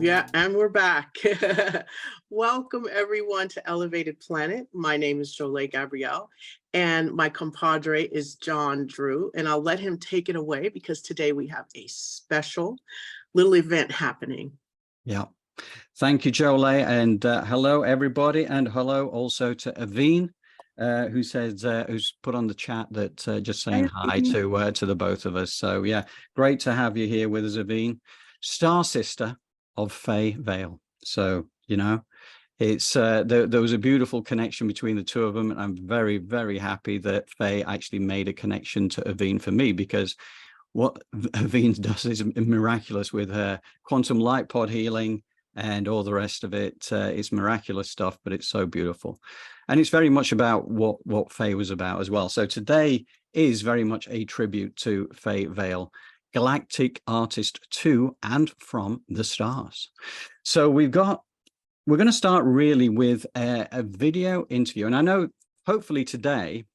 Yeah, and we're back. Welcome everyone to Elevated Planet. My name is Jolie Gabrielle, and my compadre is John Drew, and I'll let him take it away because today we have a special little event happening. Yeah. Thank you, Jolie, and hello everybody, and hello also to Aveen, who says who's put on the chat that just saying hi to the both of us. So yeah, great to have you here with us, Aveen, star sister of Faye Vale. So you know, it's there was a beautiful connection between the two of them, and I'm very, very happy that Faye actually made a connection to Aveen for me, because what Aveen does is miraculous with her quantum light pod healing and all the rest of it. It's miraculous stuff, but it's so beautiful. And it's very much about what Faye was about as well. So today is very much a tribute to Faye Vale, galactic artist to and from the stars. So we're going to start really with a video interview. And I know hopefully today,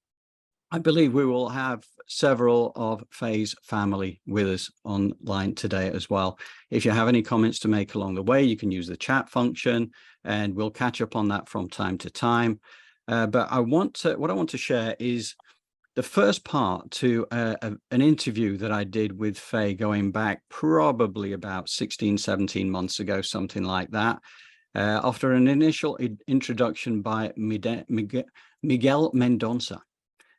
I believe we will have several of Faye's family with us online today as well. If you have any comments to make along the way, you can use the chat function and we'll catch up on that from time to time. But what I want to share is the first part to an interview that I did with Faye going back probably about 16, 17 months ago, something like that. After an initial introduction by Miguel Mendonça.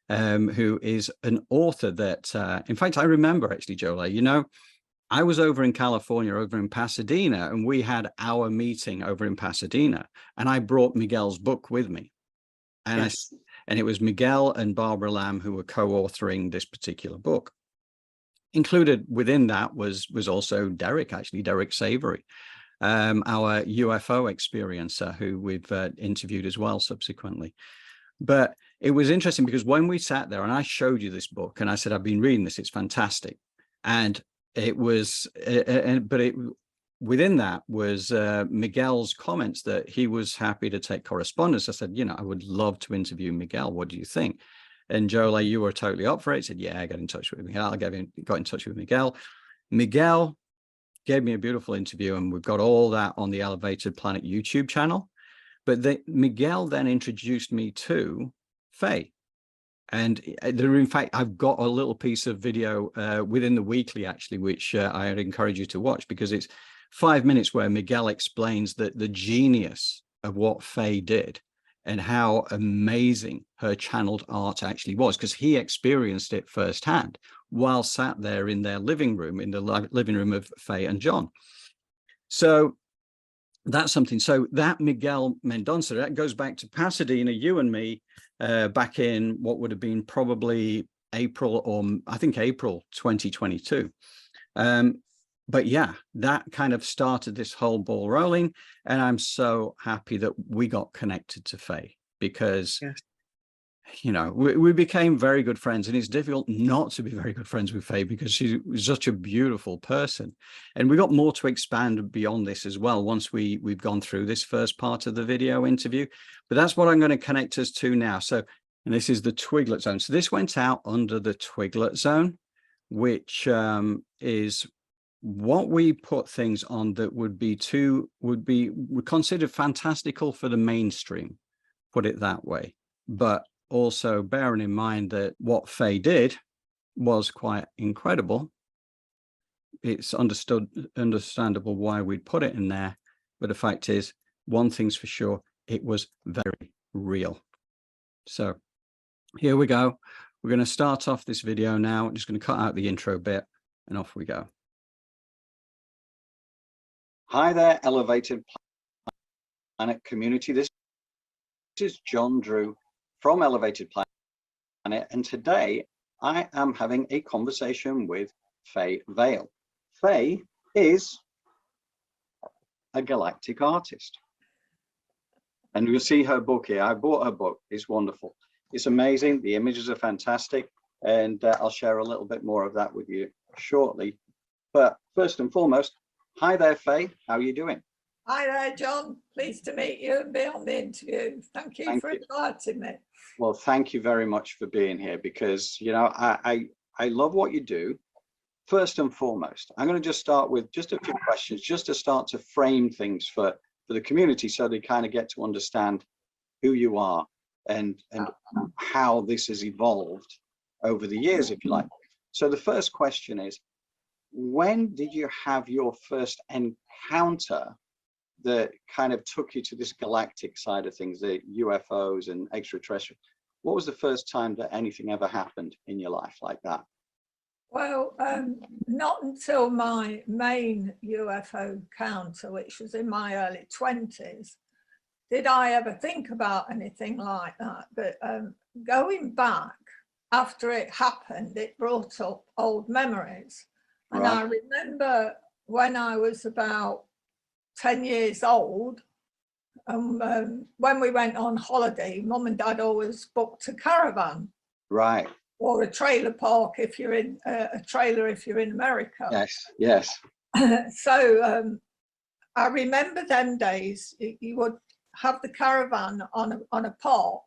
Who is an author that, in fact, I remember actually, Jolie, you know, I was over in California, over in Pasadena, and we had our meeting over in Pasadena, and I brought Miguel's book with me. And Yes. And it was Miguel and Barbara Lamb who were co-authoring this particular book. Included within that was also Derek Savory, our UFO experiencer, who we've interviewed as well subsequently. But it was interesting because when we sat there and I showed you this book and I said, I've been reading this, it's fantastic. And it was, within that was Miguel's comments that he was happy to take correspondence. I said, you know, I would love to interview Miguel. What do you think? And Jolie, you were totally up for it. Said, yeah, get in touch with Miguel. I got in touch with Miguel. Miguel gave me a beautiful interview, and we've got all that on the Elevated Planet YouTube channel. But Miguel then introduced me to Faye. And in fact, I've got a little piece of video within the weekly, actually, which I'd encourage you to watch, because it's 5 minutes where Miguel explains the genius of what Faye did and how amazing her channeled art actually was, because he experienced it firsthand while sat there in their living room, in the living room of Faye and John. So that's something. So that Miguel Mendonça, that goes back to Pasadena, you and me, back in what would have been probably April, or I think April 2022. But yeah, that kind of started this whole ball rolling. And I'm so happy that we got connected to Faye, because, yes, you know, we became very good friends, and it's difficult not to be very good friends with Faye because she's such a beautiful person. And we got more to expand beyond this as well once we've gone through this first part of the video interview. But that's what I'm going to connect us to now. So, and this is the Twiglet Zone. So this went out under the Twiglet Zone, which is what we put things on that would be considered fantastical for the mainstream, put it that way. But also bearing in mind that what Faye did was quite incredible. It's understandable why we'd put it in there. But the fact is, one thing's for sure, it was very real. So here we go. We're going to start off this video now. I'm just going to cut out the intro bit and off we go. Hi there, Elevated Planet community. This is John Drew from Elevated Planet, and today I am having a conversation with Faye Vale. Faye is a galactic artist, and you'll see her book here. I bought her book. It's wonderful. It's amazing. The images are fantastic, and I'll share a little bit more of that with you shortly. But first and foremost, hi there, Faye. How are you doing? Hi there, John. Pleased to meet you and be on the interview. Thank you for inviting me. Well, thank you very much for being here, because, you know, I love what you do. first and foremost, I'm going to just start with just a few questions, just to start to frame things for the community, so they kind of get to understand who you are and how this has evolved over the years, if you like. So the first question is, when did you have your first encounter that kind of took you to this galactic side of things, the UFOs and extraterrestrial? What was the first time that anything ever happened in your life like that? Well, not until my main UFO encounter, which was in my early 20s, did I ever think about anything like that. But going back after it happened, it brought up old memories. And Right. I remember when I was about 10 years old, when we went on holiday, Mum and Dad always booked a caravan. Right. Or a trailer park if you're in a trailer if you're in America. Yes, yes. So I remember them days. You would have the caravan on a park,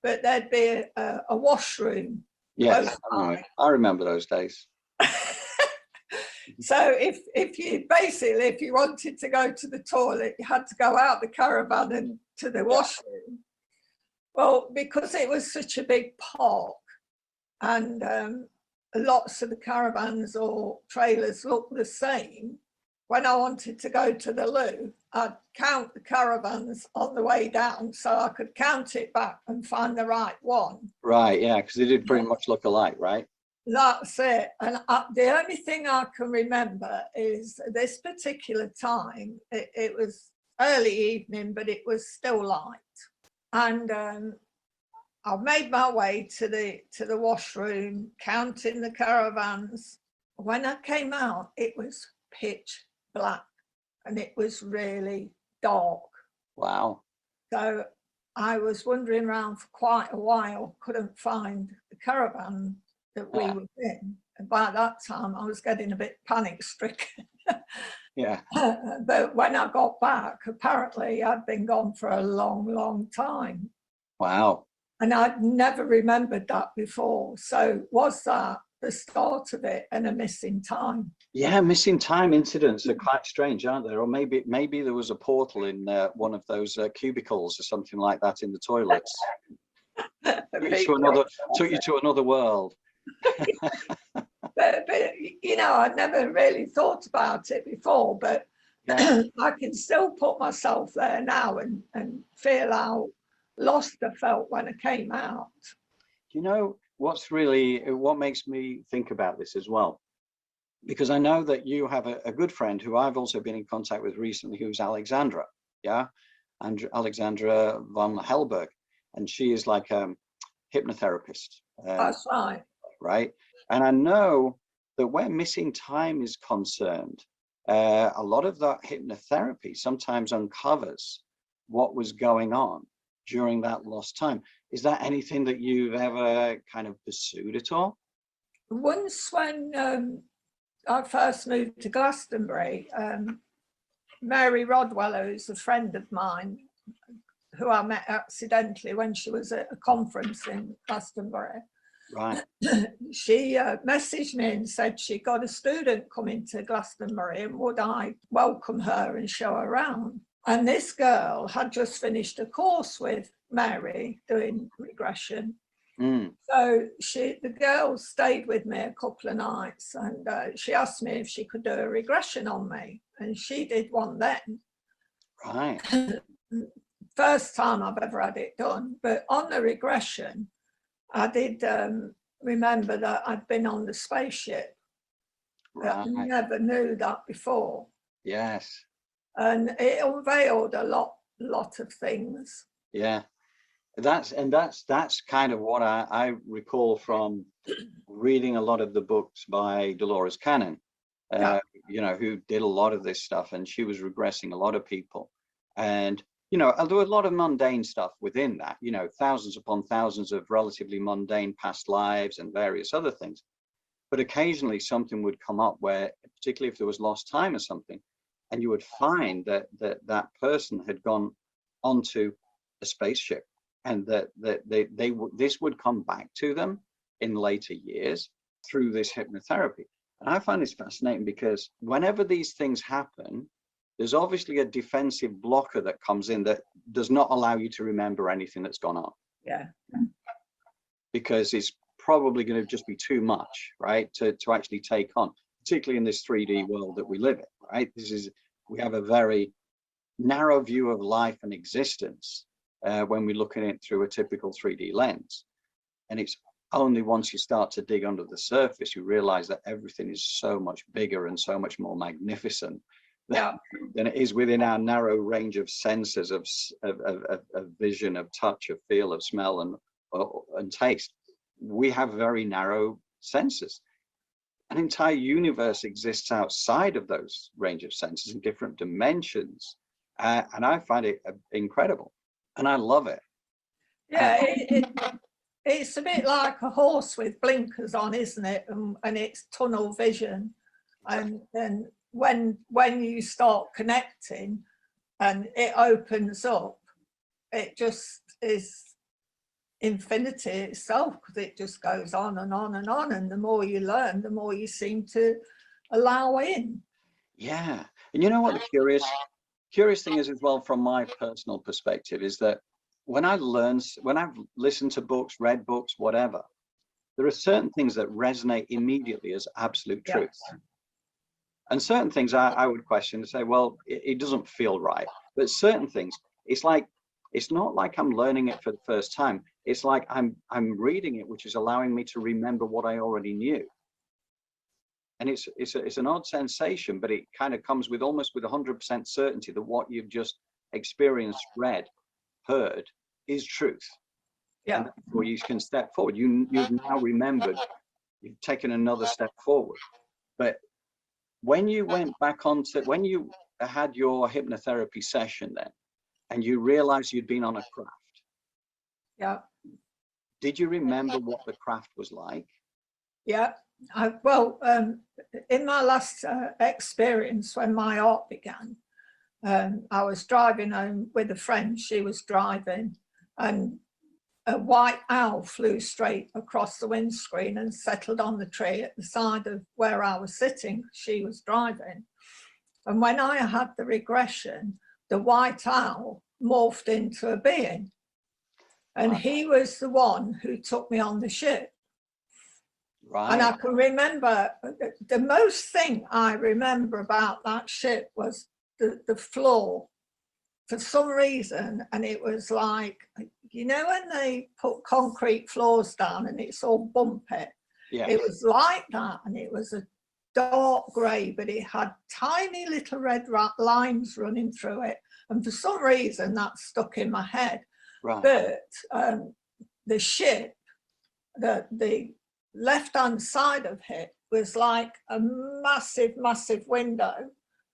but there'd be a washroom. Yes, I remember those days. So if you wanted to go to the toilet, you had to go out the caravan and to the washroom. Well, because it was such a big park, and lots of the caravans or trailers looked the same, when I wanted to go to the loo, I'd count the caravans on the way down so I could count it back and find the right one. Right, yeah, because they did pretty much look alike, right? That's it. And the only thing I can remember is this particular time, it was early evening, but it was still light. And I made my way to the washroom, counting the caravans. When I came out, it was pitch black and it was really dark. Wow. So I was wandering around for quite a while, couldn't find the caravan that we were in. And by that time, I was getting a bit panic stricken. Yeah. But when I got back, apparently I'd been gone for a long, long time. Wow. And I'd never remembered that before. So was that the start of it and a missing time? Yeah, missing time incidents are quite strange, aren't there? Or maybe there was a portal in one of those cubicles or something like that in the toilets. Took you to another world. but you know, I'd never really thought about it before, but yeah. I can still put myself there now and feel how lost I felt when I came out. You know, what makes me think about this as well, because I know that you have a good friend who I've also been in contact with recently, who's Alexandra, and Alexandra von Helberg, and she is like a hypnotherapist. That's right. Right. And I know that where missing time is concerned, a lot of that hypnotherapy sometimes uncovers what was going on during that lost time. Is that anything that you've ever kind of pursued at all? Once when I first moved to Glastonbury, Mary Rodweller, who's a friend of mine, who I met accidentally when she was at a conference in Glastonbury. Right. She messaged me and said she got a student coming to Glastonbury and would I welcome her and show her around. And this girl had just finished a course with Mary doing regression. So the girl stayed with me a couple of nights, and she asked me if she could do a regression on me, and she did one then. Right. First time I've ever had it done, but on the regression, I did remember that I'd been on the spaceship. Right. I never knew that before. Yes. And it unveiled a lot of things. Yeah. That's kind of what I recall from reading a lot of the books by Dolores Cannon, you know, who did a lot of this stuff, and she was regressing a lot of people. And, you know, there was a lot of mundane stuff within that, you know, thousands upon thousands of relatively mundane past lives and various other things. But occasionally something would come up where, particularly if there was lost time or something, and you would find that person had gone onto a spaceship, and that this would come back to them in later years through this hypnotherapy. And I find this fascinating because whenever these things happen, there's obviously a defensive blocker that comes in that does not allow you to remember anything that's gone on. Yeah. Because it's probably going to just be too much, right, to actually take on, particularly in this 3D world that we live in, right? We have a very narrow view of life and existence when we're looking at it through a typical 3D lens. And it's only once you start to dig under the surface, you realize that everything is so much bigger and so much more magnificent than it is within our narrow range of senses of vision, of touch, of feel, of smell, and taste. We have very narrow senses. An entire universe exists outside of those range of senses in different dimensions. And I find it incredible. And I love it. Yeah, it's a bit like a horse with blinkers on, isn't it? And it's tunnel vision. And when you start connecting and it opens up, it just is infinity itself, because it just goes on and on and on. And the more you learn, the more you seem to allow in. Yeah. And you know what the curious thing is as well, from my personal perspective, is that when I've listened to books, read books, whatever, there are certain things that resonate immediately as absolute truth. And certain things I would question and say, well, it doesn't feel right. But certain things, it's not like I'm learning it for the first time. It's like I'm reading it, which is allowing me to remember what I already knew. And it's an odd sensation, but it kind of comes with almost with 100% certainty that what you've just experienced, read, heard is truth. Yeah. And therefore you can step forward. You've now remembered, you've taken another step forward. But when you went back when you had your hypnotherapy session then, and you realized you'd been on a craft. Yeah. Did you remember what the craft was like? Yeah. In my last experience, when my art began, I was driving home with a friend. She was driving, and a white owl flew straight across the windscreen and settled on the tree at the side of where I was sitting. She was driving. And when I had the regression, the white owl morphed into a being. And he was the one who took me on the ship. Right. And I can remember, the most thing I remember about that ship was the floor, for some reason. And it was like, you know, when they put concrete floors down and it's all bumpy, it was like that. And it was a dark grey, but it had tiny little red lines running through it. And for some reason that stuck in my head. Right. But the ship, the left-hand side of it was like a massive window.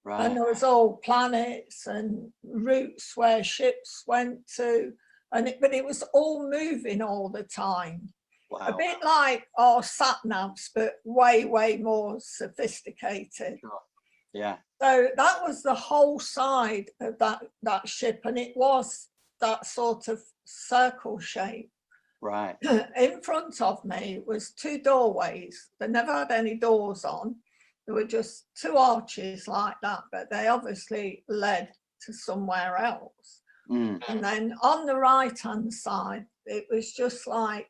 Right. And there was all planets and routes where ships went to, but it was all moving all the time. Wow. A bit like our sat-navs, but way more sophisticated. Sure. Yeah. So that was the whole side of that ship, and it was that sort of circle shape. Right. In front of me was two doorways. They never had any doors on. There were just two arches like that, but they obviously led to somewhere else. And then on the right-hand side, it was just like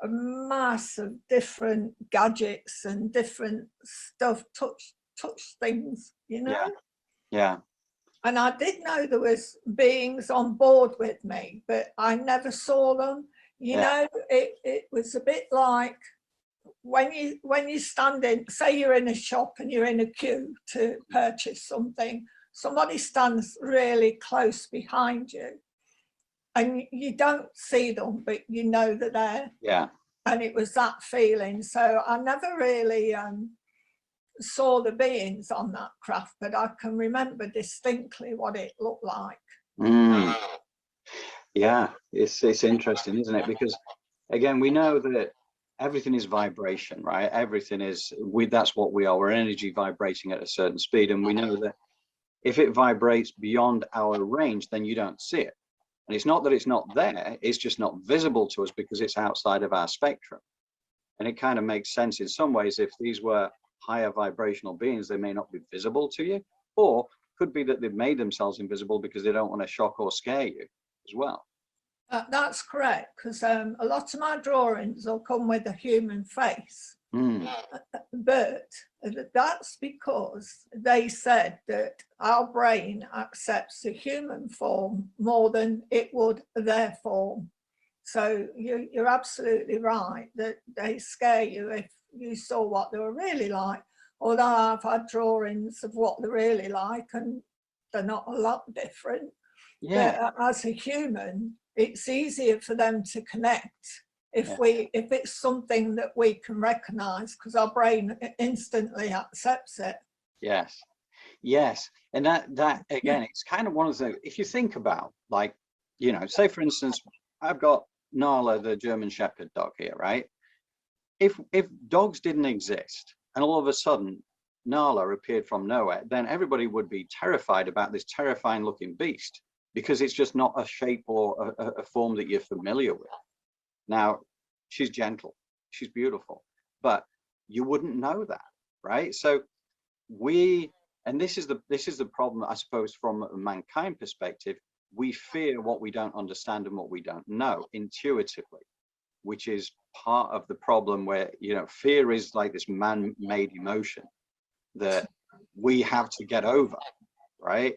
a mass of different gadgets and different stuff, touch things, you know? Yeah. And I did know there was beings on board with me, but I never saw them. You know, it was a bit like when you stand in, say you're in a shop and you're in a queue to purchase something, somebody stands really close behind you and you don't see them, but you know that they're there. Yeah. And it was that feeling. So I never really saw the beings on that craft, but I can remember distinctly what it looked like. Yeah, it's interesting, isn't it? Because again, we know that everything is vibration, right? Everything is, that's what we are. We're energy vibrating at a certain speed. And we know that if it vibrates beyond our range, then you don't see it. And it's not that it's not there, it's just not visible to us because it's outside of our spectrum. And it kind of makes sense in some ways if these were higher vibrational beings, they may not be visible to you, or could be that they've made themselves invisible because they don't want to shock or scare you as well. That's correct, because a lot of my drawings will come with a human face. But that's because they said that our brain accepts the human form more than it would their form. So you're absolutely right that they scare you if you saw what they were really like. Although I've had drawings of what they're really like, and they're not a lot different. Yeah. But as a human, it's easier for them to connect if it's something that we can recognize, because our brain instantly accepts it. Yes. Yes. And that again, it's kind of one of the, if you think about, like, you know, say for instance, I've got Nala, the German Shepherd dog here, right? If dogs didn't exist and all of a sudden Nala appeared from nowhere, then everybody would be terrified about this terrifying looking beast, because it's just not a shape or a form that you're familiar with. Now, she's gentle, she's beautiful, but you wouldn't know that, right? So and this is the problem, I suppose, from a mankind perspective. We fear what we don't understand and what we don't know intuitively, which is part of the problem, where, you know, fear is like this man-made emotion that we have to get over, right?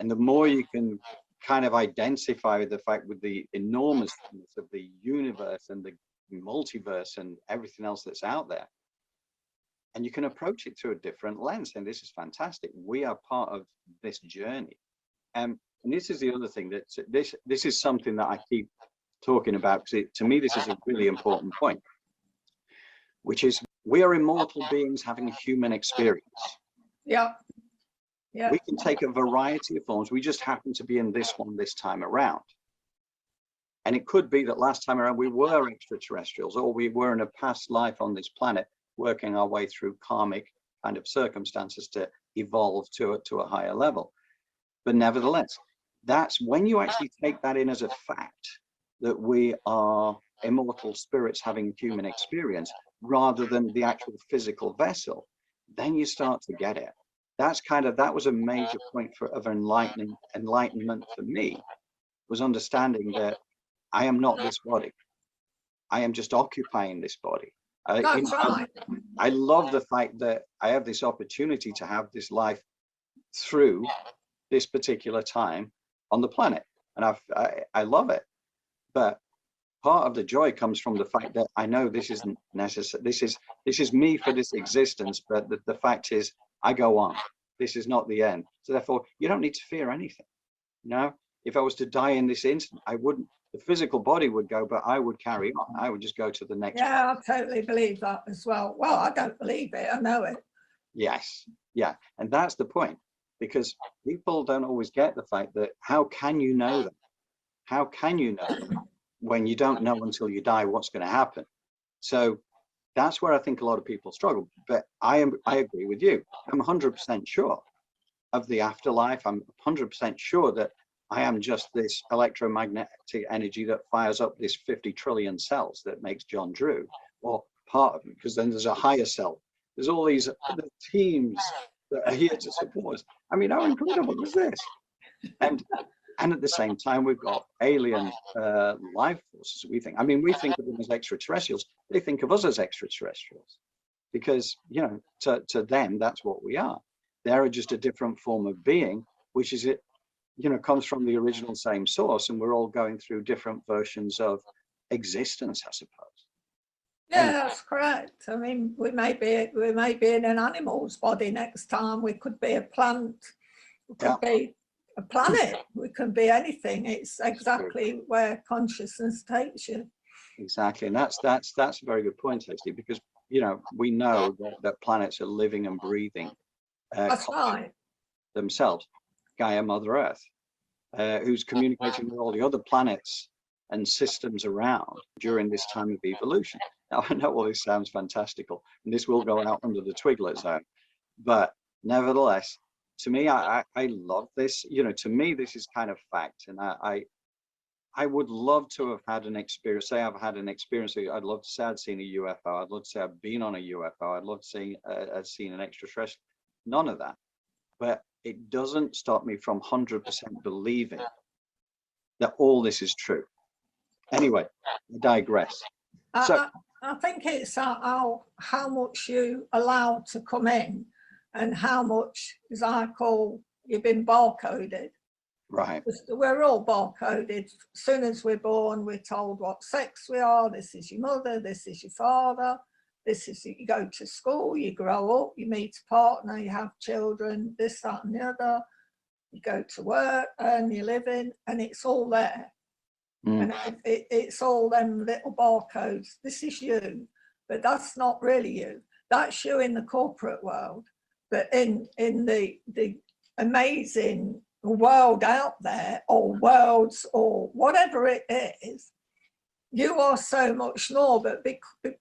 And the more you can kind of identify the fact with the enormousness of the universe and the multiverse and everything else that's out there, and you can approach it through a different lens, and this is fantastic. We are part of this journey. And this is the other thing, that this is something that I keep talking about, because to me this is a really important point, which is we are immortal beings having a human experience. Yeah. Yeah. We can take a variety of forms. We just happen to be in this one this time around. And it could be that last time around we were extraterrestrials, or we were in a past life on this planet, working our way through karmic kind of circumstances to evolve to a higher level. But nevertheless, that's when you actually take that in as a fact, that we are immortal spirits having human experience rather than the actual physical vessel, then you start to get it. That was a major point of enlightenment for me, was understanding that I am not this body. I am just occupying this body. That's right. I love the fact that I have this opportunity to have this life through this particular time on the planet, and I love it. But part of the joy comes from the fact that I know this isn't necessary. This is me for this existence, but the fact is I go on. This is not the end. So therefore, you don't need to fear anything. You know, if I was to die in this instant, I wouldn't. The physical body would go, but I would carry on. I would just go to the next. Yeah, I totally believe that as well. Well, I don't believe it, I know it. Yes, yeah, and that's the point, because people don't always get the fact that how can you know that? How can you know when you don't know until you die what's going to happen? So that's where I think a lot of people struggle. But I agree with you. I'm 100% sure of the afterlife. I'm 100% sure that I am just this electromagnetic energy that fires up this 50 trillion cells that makes John Drew, or part of it, because then there's a higher cell. There's all these other teams that are here to support us. I mean, how incredible is this? And at the same time, we've got alien life forces, we think. I mean, we think of them as extraterrestrials. They think of us as extraterrestrials because, you know, to them, that's what we are. They're just a different form of being, which is it, you know, comes from the original same source, and we're all going through different versions of existence, I suppose. Yeah, that's correct. I mean, we may be in an animal's body next time. We could be a plant. We could be a planet. We can be anything. It's exactly where consciousness takes you. Exactly, and that's a very good point, actually, because, you know, we know that planets are living and breathing. That's right. Themselves. Gaia, Mother Earth, who's communicating with all the other planets and systems around during this time of evolution. Now, I know all this sounds fantastical, and this will go out under the Twiglet zone, but nevertheless, to me, I love this. You know, to me, this is kind of fact, and I would love to have had an experience. Say I've had an experience. I'd love to say I'd seen a UFO. I'd love to say I've been on a UFO. I'd love to say I'd seen an extraterrestrial. None of that. But it doesn't stop me from 100% believing that all this is true. Anyway, I digress. So I think it's how much you allow to come in, and how much, as I call, you've been barcoded. right. We're all barcoded. As soon as we're born, we're told what sex we are. This is your mother, this is your father, this is, you go to school, you grow up, you meet a partner, you have children, this, that and the other. You go to work, earn your living, and it's all there. And it's all them little barcodes. This is you, but that's not really you. That's you in the corporate world. But in the amazing world out there, or worlds, or whatever it is, you are so much more. But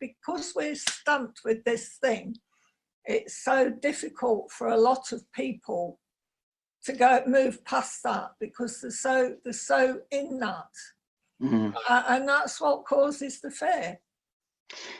because we're stamped with this thing, it's so difficult for a lot of people to move past that, because they're so in that. And that's what causes the fear.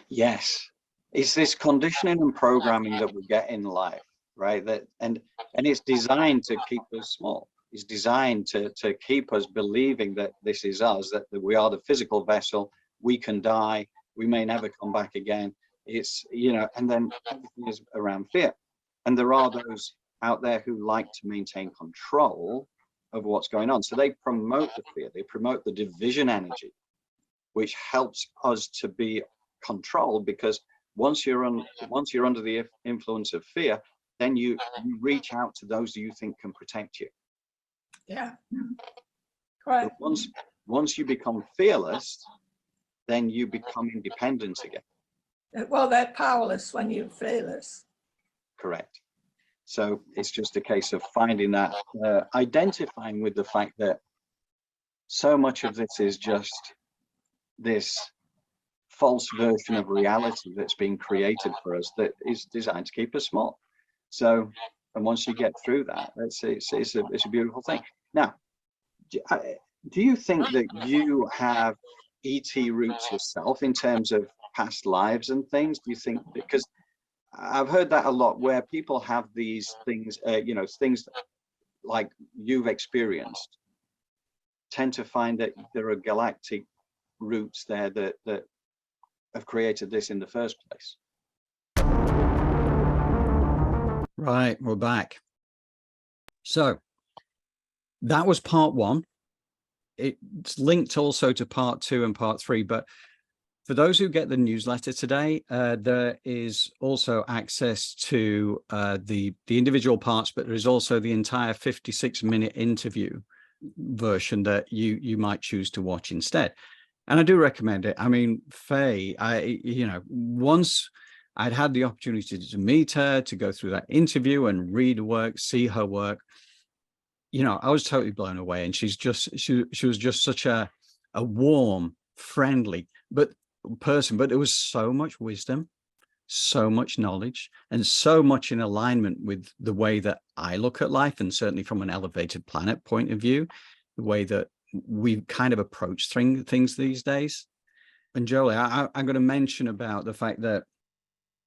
Yes, it's this conditioning and programming that we get in life, right? That and it's designed to keep us small. It's designed to keep us believing that this is us, that we are the physical vessel, we can die, we may never come back again. It's, you know, and then everything is around fear. And there are those out there who like to maintain control of what's going on. So they promote the fear, they promote the division energy, which helps us to be controlled, because once you're under the influence of fear, then you reach out to those you think can protect you. Yeah, correct. But once you become fearless, then you become independent again. Well, they're powerless when you're fearless. Correct. So it's just a case of finding that, identifying with the fact that so much of this is just this false version of reality that's being created for us, that is designed to keep us small. So, and once you get through that, it's a beautiful thing. Now, do you think that you have ET roots yourself in terms of past lives and things? Do you think, because I've heard that a lot, where people have these things, you know, things like you've experienced, tend to find that there are galactic roots there that have created this in the first place. Right, we're back. So that was part one. It's linked also to part two and part three, but for those who get the newsletter today, there is also access to the individual parts, but there is also the entire 56-minute interview version that you might choose to watch instead. And I do recommend it. I mean, Faye, you know, once I'd had the opportunity to meet her, to go through that interview and read her work, see her work, you know, I was totally blown away. And she was just such a warm, friendly person, but there was so much wisdom, so much knowledge, and so much in alignment with the way that I look at life, and certainly from an elevated planet point of view, the way that we kind of approach things these days. And Jolie, I'm going to mention about the fact that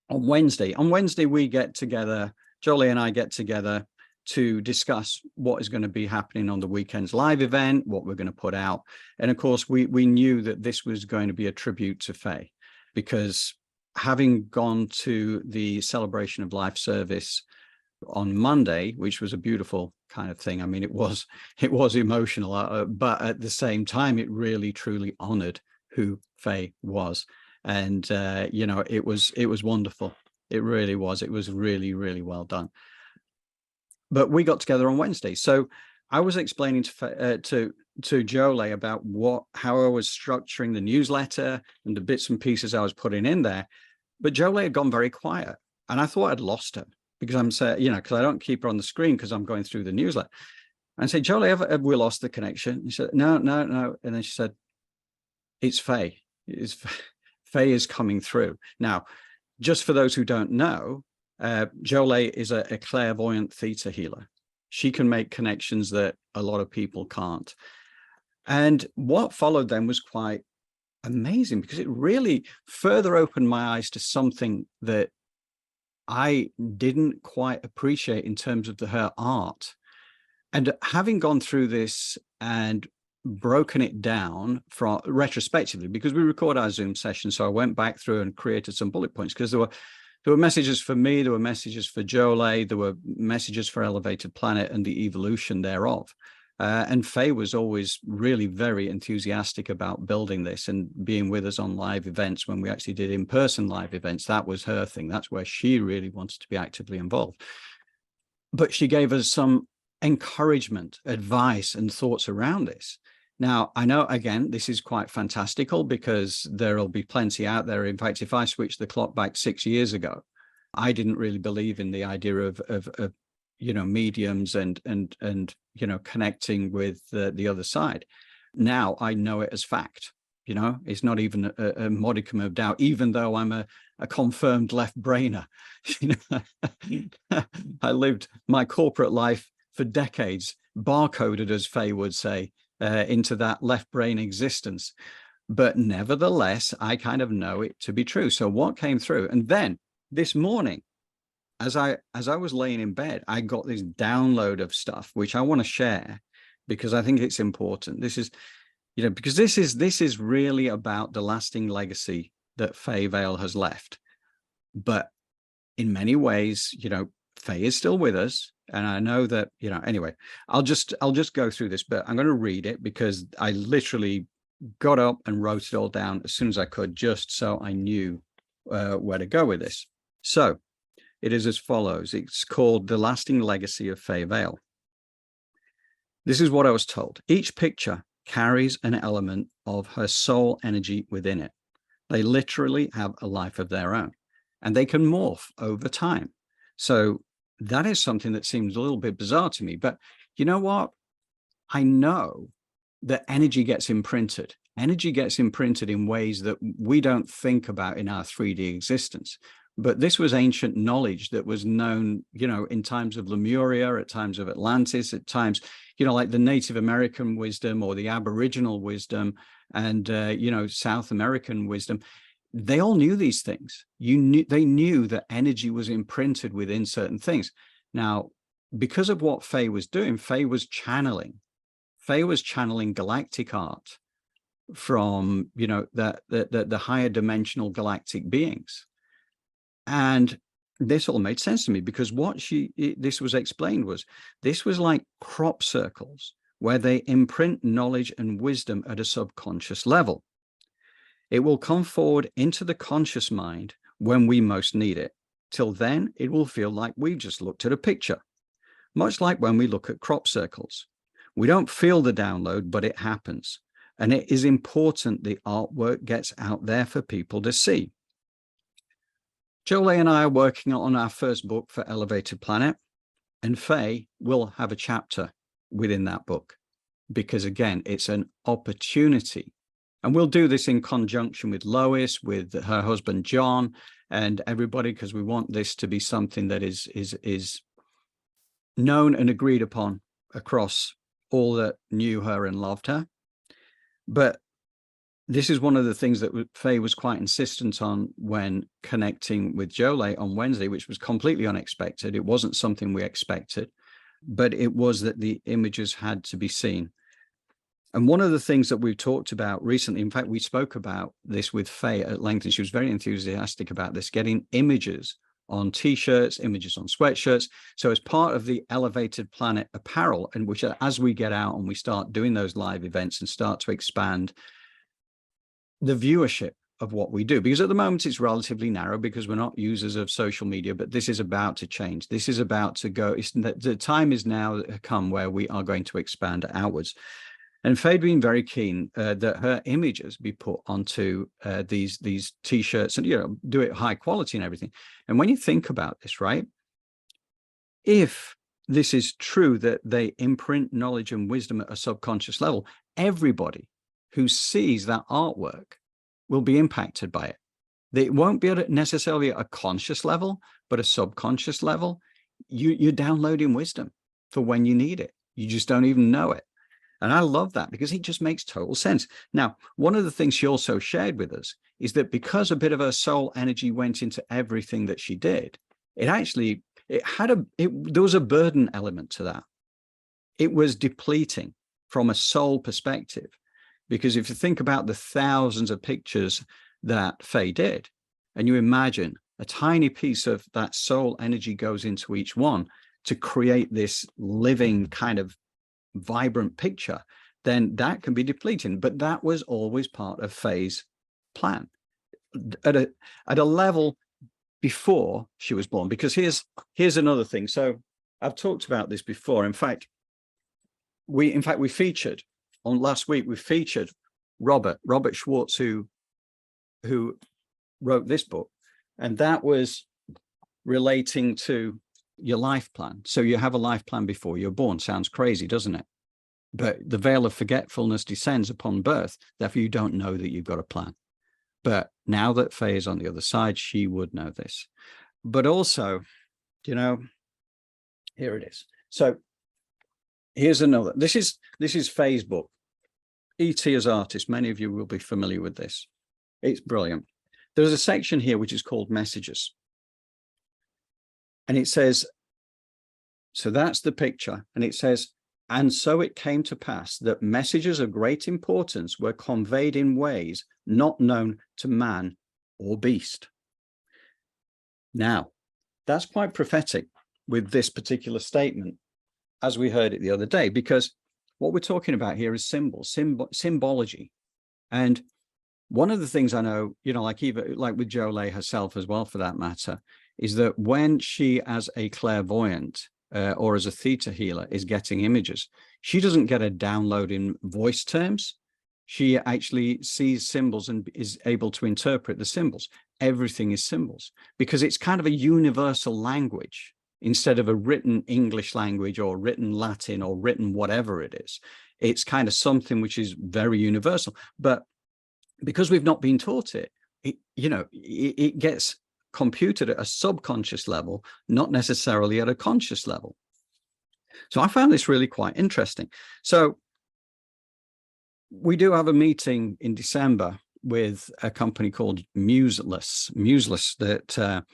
on Wednesday we get together, Jolie and I get together to discuss what is going to be happening on the weekend's live event, what we're going to put out. And of course, we knew that this was going to be a tribute to Faye, because having gone to the Celebration of Life service on Monday, which was a beautiful kind of thing. I mean, it was emotional, but at the same time, it really, truly honored who Faye was. And, you know, it was wonderful. It really was. It was really, really well done. But we got together on Wednesday. So I was explaining to Jolie about how I was structuring the newsletter and the bits and pieces I was putting in there. But Jolie had gone very quiet, and I thought I'd lost her, because I'm saying, you know, because I don't keep her on the screen because I'm going through the newsletter. And I said, Jolie, have we lost the connection? She said, no. And then she said, it's Faye. Faye is coming through. Now, just for those who don't know, Jolie is a clairvoyant theta healer. She can make connections that a lot of people can't. And what followed then was quite amazing, because it really further opened my eyes to something that I didn't quite appreciate in terms of her art. And having gone through this and broken it down from retrospectively, because we record our Zoom session, so I went back through and created some bullet points, because there were messages for me, there were messages for Jolay, there were messages for Elevated Planet and the evolution thereof. And Faye was always really very enthusiastic about building this and being with us on live events when we actually did in-person live events. That was her thing. That's where she really wanted to be actively involved. But she gave us some encouragement, advice, and thoughts around this. Now, I know, again, this is quite fantastical, because there'll be plenty out there. In fact, if I switched the clock back 6 years ago, I didn't really believe in the idea of mediums and connecting with the other side. Now I know it as fact. It's not even a modicum of doubt, even though I'm a confirmed left brainer. I lived my corporate life for decades, barcoded, as Faye would say, into that left brain existence. But nevertheless, I kind of know it to be true. So what came through? And then this morning, as I was laying in bed, I got this download of stuff which I want to share, because I think it's important. This is, because this is really about the lasting legacy that Faye Vale has left. But in many ways, Faye is still with us, and I know that, anyway, I'll just go through this, but I'm going to read it, because I literally got up and wrote it all down as soon as I could, just so I knew where to go with this. So it is as follows. It's called The Lasting Legacy of Faye Vale. This is what I was told. Each picture carries an element of her soul energy within it. They literally have a life of their own, and they can morph over time. So that is something that seems a little bit bizarre to me. But you know what? I know that energy gets imprinted. Energy gets imprinted in ways that we don't think about in our 3D existence. But this was ancient knowledge that was known, in times of Lemuria, at times of Atlantis, at times, like the Native American wisdom or the Aboriginal wisdom and, South American wisdom. They all knew these things. They knew that energy was imprinted within certain things. Now, because of what Faye was doing, Faye was channeling galactic art from, the higher dimensional galactic beings. And this all made sense to me, because what this was explained was, this was like crop circles where they imprint knowledge and wisdom at a subconscious level. It will come forward into the conscious mind when we most need it. Till then, it will feel like we've just looked at a picture, much like when we look at crop circles. We don't feel the download, but it happens. And it is important the artwork gets out there for people to see. Jolay and I are working on our first book for Elevated Planet, and Faye will have a chapter within that book, because again, it's an opportunity. And we'll do this in conjunction with Lois, with her husband, John, and everybody, because we want this to be something that is known and agreed upon across all that knew her and loved her. But this is one of the things that Faye was quite insistent on when connecting with Jolay on Wednesday, which was completely unexpected. It wasn't something we expected, but it was that the images had to be seen. And one of the things that we've talked about recently, in fact, we spoke about this with Faye at length, and she was very enthusiastic about this, getting images on T-shirts, images on sweatshirts. So as part of the Elevated Planet apparel, and which as we get out and we start doing those live events and start to expand the viewership of what we do, because at the moment it's relatively narrow because we're not users of social media, but this is about to change. This is about to go. The time is now come where we are going to expand outwards. And Faye'd been very keen that her images be put onto these T-shirts and, do it high quality and everything. And when you think about this, right, if this is true that they imprint knowledge and wisdom at a subconscious level, everybody who sees that artwork will be impacted by it. They won't be necessarily at a conscious level, but a subconscious level. You're downloading wisdom for when you need it. You just don't even know it. And I love that because it just makes total sense. Now, one of the things she also shared with us is that because a bit of her soul energy went into everything that she did, there was a burden element to that. It was depleting from a soul perspective, because if you think about the thousands of pictures that Faye did, and you imagine a tiny piece of that soul energy goes into each one to create this living kind of vibrant picture, then that can be depleting. But that was always part of Faye's plan at a level before she was born. Because here's another thing. So I've talked about this before. In fact, we featured on last week, we featured Robert Schwartz, who wrote this book, and that was relating to your life plan. So you have a life plan before you're born. Sounds crazy, doesn't it? But the veil of forgetfulness descends upon birth. Therefore, you don't know that you've got a plan. But now that Faye is on the other side, she would know this. But also, here it is. So here's another. This is Faye's book, E.T. as Artist. Many of you will be familiar with this. It's brilliant. There's a section here which is called Messages. And it says, so that's the picture. And it says, and so it came to pass that messages of great importance were conveyed in ways not known to man or beast. Now, that's quite prophetic with this particular statement, as we heard it the other day, because what we're talking about here is symbology. And one of the things I know, like with Jolay herself as well, for that matter, is that when she, as a clairvoyant or as a theta healer, is getting images, she doesn't get a download in voice terms. She actually sees symbols and is able to interpret the symbols. Everything is symbols because it's kind of a universal language instead of a written English language or written Latin or written whatever it is. It's kind of something which is very universal. But because we've not been taught it, it gets computed at a subconscious level, not necessarily at a conscious level. So I found this really quite interesting. So we do have a meeting in December with a company called Museless that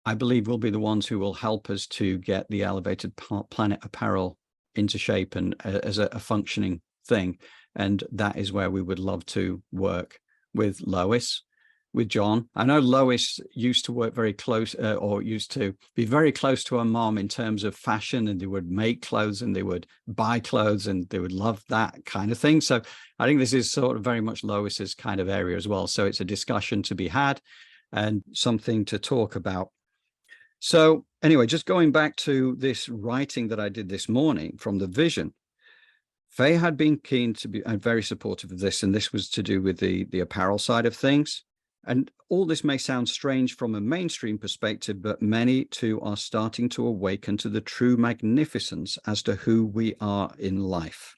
I believe will be the ones who will help us to get the Elevated Planet apparel into shape and as a functioning thing. And that is where we would love to work with Lois, with John. I know Lois used to work very close or used to be very close to her mom in terms of fashion, and they would make clothes and they would buy clothes and they would love that kind of thing. So I think this is sort of very much Lois's kind of area as well. So it's a discussion to be had and something to talk about. So anyway, just going back to this writing that I did this morning from the vision, Faye had been keen to be very supportive of this, and this was to do with the apparel side of things. And all this may sound strange from a mainstream perspective, but many too are starting to awaken to the true magnificence as to who we are in life.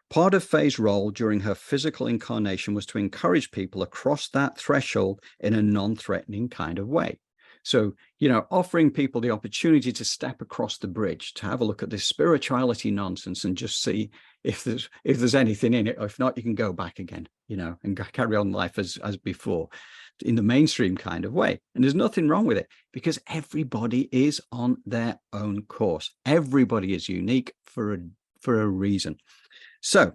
Part of Faye's role during her physical incarnation was to encourage people across that threshold in a non-threatening kind of way. So, offering people the opportunity to step across the bridge, to have a look at this spirituality nonsense and just see if there's anything in it. Or if not, you can go back again, and carry on life as before in the mainstream kind of way. And there's nothing wrong with it because everybody is on their own course. Everybody is unique for a reason. So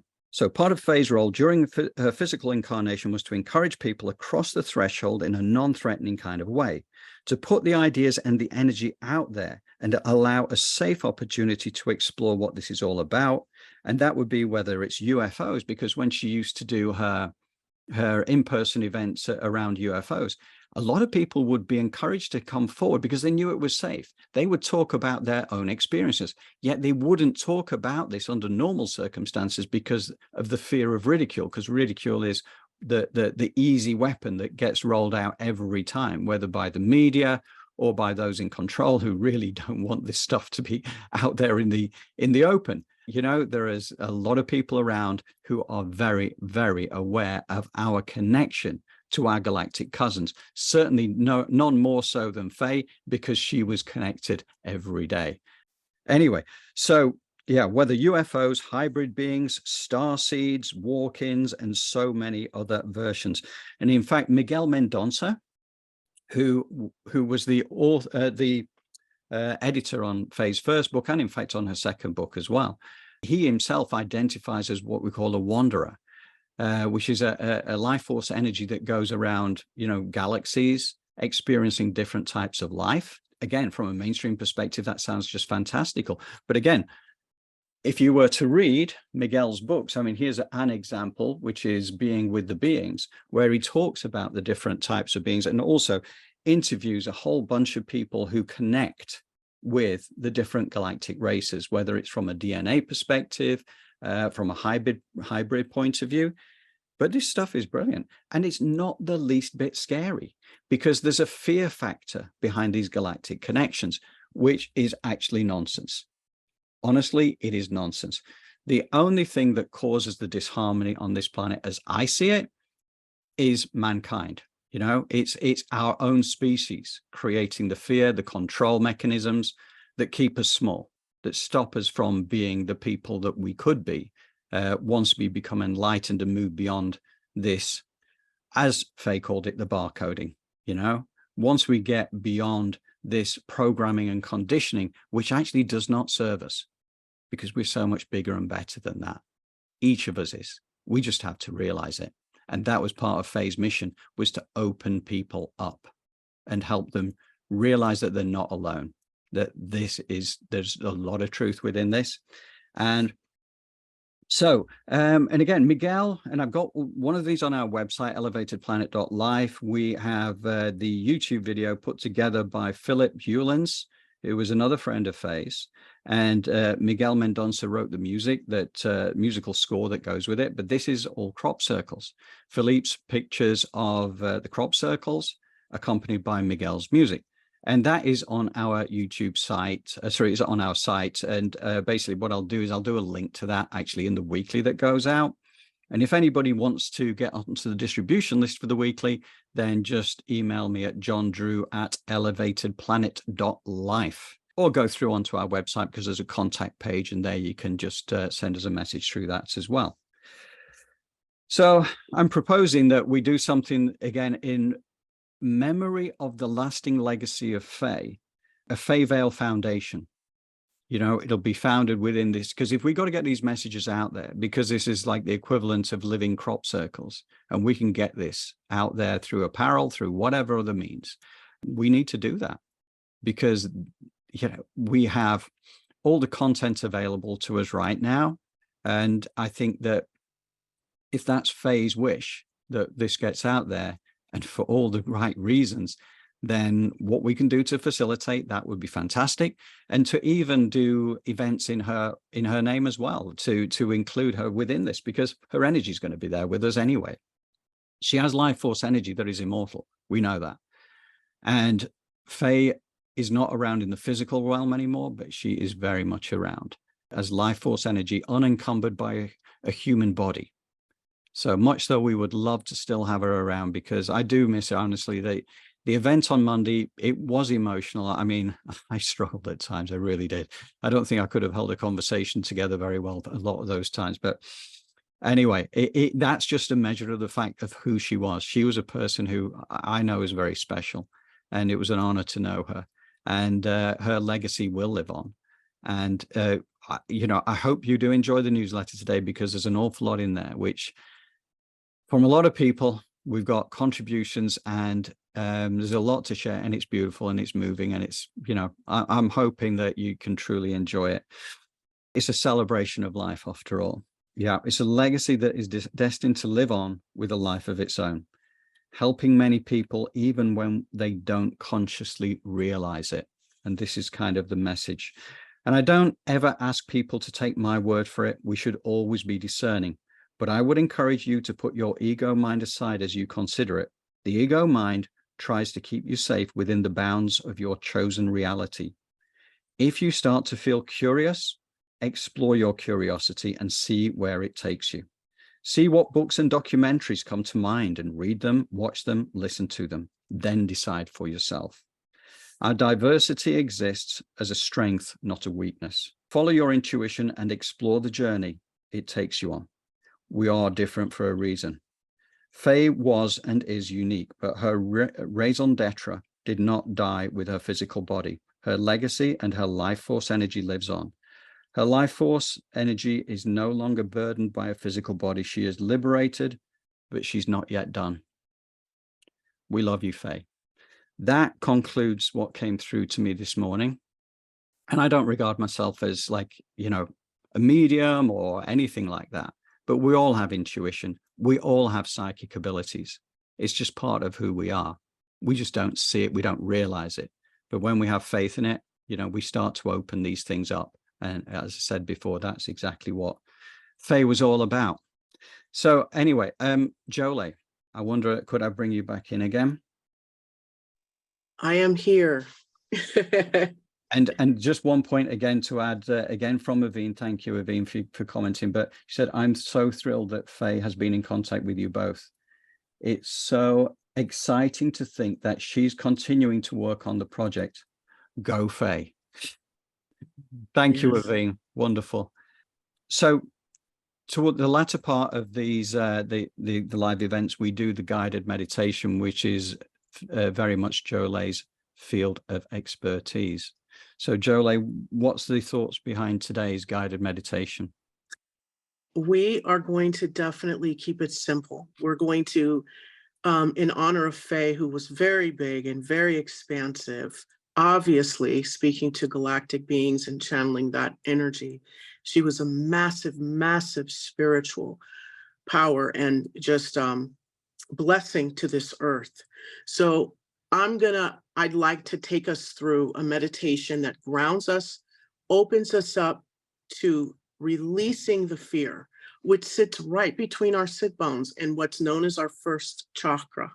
part of Faye's role during her physical incarnation was to encourage people across the threshold in a non-threatening kind of way, to put the ideas and the energy out there and to allow a safe opportunity to explore what this is all about. And that would be whether it's UFOs, because when she used to do her in-person events around UFOs, a lot of people would be encouraged to come forward because they knew it was safe. They would talk about their own experiences, yet they wouldn't talk about this under normal circumstances because of the fear of ridicule, because ridicule is the easy weapon that gets rolled out every time, whether by the media or by those in control who really don't want this stuff to be out there in the open. There is a lot of people around who are very, very aware of our connection to our galactic cousins. Certainly none more so than Faye, because she was connected every day. Anyway, so Yeah, whether UFOs, hybrid beings, star seeds, walk-ins, and so many other versions. And in fact, Miguel Mendonça, who was the author, editor on Faye's first book, and in fact on her second book as well, he himself identifies as what we call a wanderer, which is a life force energy that goes around, galaxies, experiencing different types of life. Again, from a mainstream perspective, that sounds just fantastical. But again, if you were to read Miguel's books, I mean, here's an example, which is Being with the Beings, where he talks about the different types of beings and also interviews a whole bunch of people who connect with the different galactic races, whether it's from a DNA perspective, from a hybrid point of view. But this stuff is brilliant. And it's not the least bit scary, because there's a fear factor behind these galactic connections, which is actually nonsense. Honestly, it is nonsense. The only thing that causes the disharmony on this planet, as I see it, is mankind. It's our own species creating the fear, the control mechanisms that keep us small, that stop us from being the people that we could be once we become enlightened and move beyond this, as Faye called it, the barcoding. Once we get beyond this programming and conditioning, which actually does not serve us, because we're so much bigger and better than that. Each of us is. We just have to realize it. And that was part of Faye's mission, was to open people up and help them realize that they're not alone, that there's a lot of truth within this. And so, and again, Miguel, and I've got one of these on our website, elevatedplanet.life. We have the YouTube video put together by Philip Hewlands, who was another friend of Faye's. And Miguel Mendonça wrote the musical score that goes with it. But this is all crop circles. Philippe's pictures of the crop circles accompanied by Miguel's music. And that is on our YouTube site. It's on our site. And basically what I'll do is I'll do a link to that actually in the weekly that goes out. And if anybody wants to get onto the distribution list for the weekly, then just email me at johndrew@elevatedplanet.life, or go through onto our website, because there's a contact page, and there you can just send us a message through that as well. So I'm proposing that we do something again in memory of the lasting legacy of Faye, a Faye Vale Foundation. It'll be founded within this, because if we got to get these messages out there, because this is like the equivalent of living crop circles, and we can get this out there through apparel, through whatever other means, we need to do that, because we have all the content available to us right now. And I think that if that's Faye's wish, that this gets out there, and for all the right reasons, then what we can do to facilitate that would be fantastic. And to even do events in her name as well, to include her within this, because her energy is going to be there with us anyway. She has life force energy that is immortal. We know that. And Faye is not around in the physical realm anymore, but she is very much around as life force energy, unencumbered by a human body. So much though we would love to still have her around, because I do miss her, honestly. The event on Monday, it was emotional. I mean, I struggled at times. I really did. I don't think I could have held a conversation together very well a lot of those times. But anyway, that's just a measure of the fact of who she was. She was a person who I know is very special, and it was an honor to know her. And her legacy will live on. And, I hope you do enjoy the newsletter today, because there's an awful lot in there, which from a lot of people, we've got contributions, and there's a lot to share, and it's beautiful, and it's moving, and it's, I'm hoping that you can truly enjoy it. It's a celebration of life after all. Yeah, it's a legacy that is destined to live on with a life of its own, helping many people even when they don't consciously realize it. And this is kind of the message. And I don't ever ask people to take my word for it. We should always be discerning. But I would encourage you to put your ego mind aside as you consider it. The ego mind tries to keep you safe within the bounds of your chosen reality. If you start to feel curious, explore your curiosity and see where it takes you. See what books and documentaries come to mind, and read them, watch them, listen to them, then decide for yourself. Our diversity exists as a strength, not a weakness. Follow your intuition and explore the journey it takes you on. We are different for a reason. Faye was and is unique, but her raison d'etre did not die with her physical body. Her legacy and her life force energy lives on. Her life force energy is no longer burdened by a physical body. She is liberated, but she's not yet done. We love you, Faye. That concludes what came through to me this morning. And I don't regard myself as like, you know, a medium or anything like that, but we all have intuition. We all have psychic abilities. It's just part of who we are. We just don't see it. We don't realize it. But when we have faith in it, you know, we start to open these things up. And as I said before, that's exactly what Faye was all about. So anyway, Jolie, I wonder, could I bring you back in again? I am here. And just one point again to add, again from Aveen, thank you, Aveen, for commenting, but she said, I'm so thrilled that Faye has been in contact with you both. It's so exciting to think that she's continuing to work on the project. Go, Faye. Thank you, Aveen. Wonderful. So toward the latter part of these, the live events, we do the guided meditation, which is very much Jolie's field of expertise. So Jolie, what's the thoughts behind today's guided meditation? We are going to definitely keep it simple. We're going to, in honor of Faye, who was very big and very expansive, obviously speaking to galactic beings and channeling that energy. She was a massive, massive spiritual power and just blessing to this earth. So I'd like to take us through a meditation that grounds us, opens us up to releasing the fear, which sits right between our sit bones and what's known as our first chakra,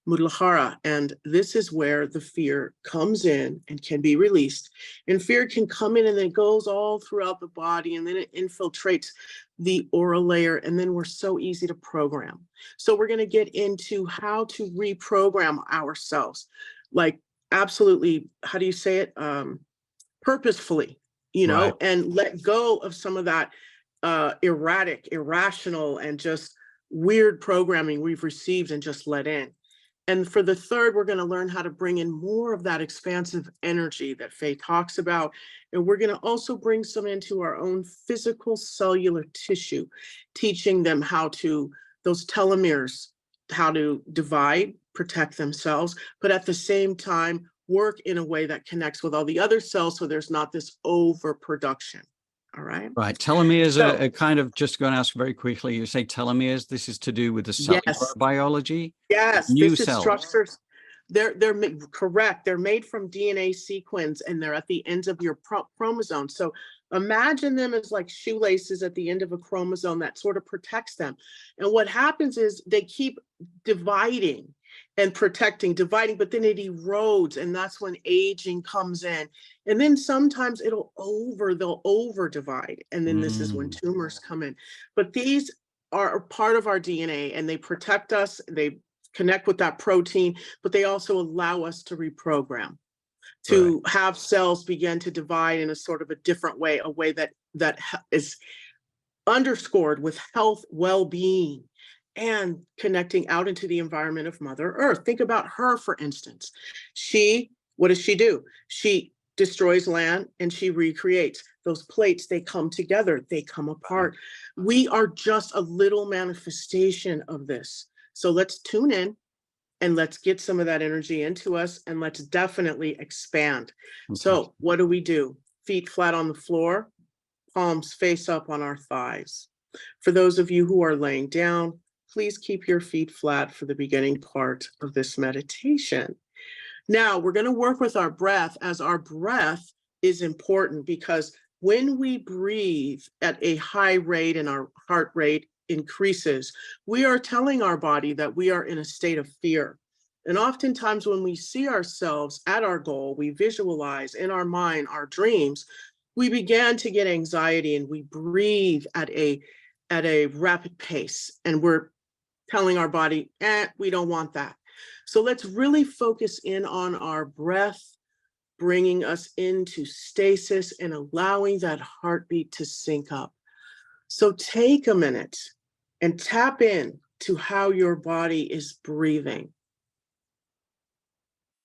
Muladhara. And this is where the fear comes in and can be released. And fear can come in and then it goes all throughout the body and then it infiltrates the aura layer. And then we're so easy to program. So we're going to get into how to reprogram ourselves, like absolutely, how do you say it? Purposefully, you know, Right. and let go of some of that erratic, irrational, and just weird programming we've received and just let in. And for the third, we're going to learn how to bring in more of that expansive energy that Faye talks about. And we're going to also bring some into our own physical cellular tissue, teaching them how to, those telomeres, how to divide, protect themselves, but at the same time, work in a way that connects with all the other cells so there's not this overproduction. All right. Right. Telomeres So, are kind of, just going to ask very quickly, you say telomeres, this is to do with the cellular yes. biology? Yes, New this is cells. structures. Correct. They're made from DNA sequence and they're at the ends of your chromosome. So imagine them as like shoelaces at the end of a chromosome that sort of protects them. And what happens is they keep dividing and protecting, dividing, but then it erodes. And that's when aging comes in. And then sometimes they'll over divide. And then this is when tumors come in. But these are part of our DNA and they protect us. They connect with that protein, but they also allow us to reprogram, to have cells begin to divide in a sort of a different way, a way that is underscored with health, well-being, and connecting out into the environment of Mother Earth. Think about her, for instance. What does she do? She destroys land and she recreates. Those plates, they come together, they come apart. We are just a little manifestation of this. So let's tune in and let's get some of that energy into us and let's definitely expand. So what do? Feet flat on the floor, palms face up on our thighs. For those of you who are laying down, please keep your feet flat for the beginning part of this meditation. Now we're going to work with our breath, as our breath is important because when we breathe at a high rate and our heart rate increases, we are telling our body that we are in a state of fear. And oftentimes when we see ourselves at our goal, we visualize in our mind our dreams, we begin to get anxiety and we breathe at a rapid pace. And we're telling our body, we don't want that. So let's really focus in on our breath, bringing us into stasis and allowing that heartbeat to sync up. So take a minute and tap in to how your body is breathing